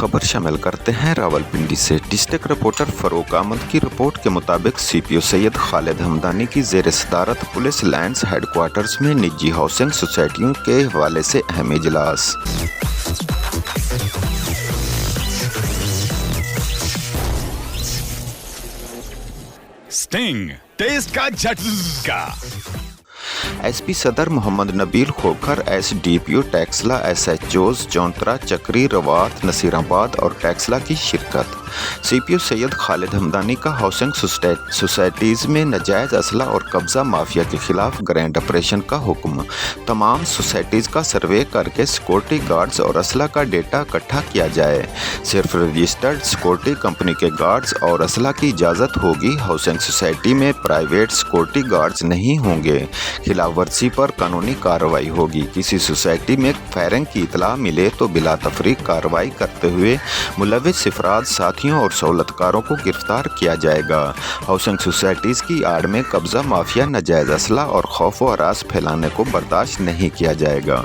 खबर शामिल करते हैं रावलपिंडी से। डिस्ट्रिक्ट रिपोर्टर फरूक अहमद की रिपोर्ट के मुताबिक सीपीओ सैयद खालिद हमदानी की ज़ेर सदारत पुलिस लाइन्स हेडक्वार्टर्स में निजी हाउसिंग सोसाइटियों के हवाले से अहम इजलास। स्टिंग टेस्ट का झटका। एसपी सदर मोहम्मद नबील खोखर, एसडीपीओ टैक्सला, एसएचओज चौंतरा, चक्री, रवात, नसीराबाद और टैक्सला की शिरकत। सीपीओ सैयद खालिद हमदानी का हाउसिंग सोसाइटीज़ में नाजायज़ असला और कब्ज़ा माफिया के खिलाफ ग्रैंड ऑपरेशन का हुक्म। तमाम सोसाइटीज़ का सर्वे करके सिक्योरिटी गार्ड्स और असला का डेटा इकट्ठा किया जाए। सिर्फ रजिस्टर्ड सिक्योरिटी कंपनी के गार्ड्स और असला की इजाज़त होगी। हाउसिंग सोसाइटी में प्राइवेट सिक्योरिटी गार्ड्स नहीं होंगे। खिलाफ वर्जी पर कानूनी कार्रवाई होगी। किसी सोसाइटी में फायरिंग की इतला मिले तो बिला तफरीक कार्रवाई करते हुए मुलविस अफराद, साथियों और सहूलतकारों को गिरफ्तार किया जाएगा। हाउसिंग सोसाइटीज़ की आड़ में कब्ज़ा माफिया, नाजायज़ असला और खौफ व हरास फैलाने को बर्दाश्त नहीं किया जाएगा।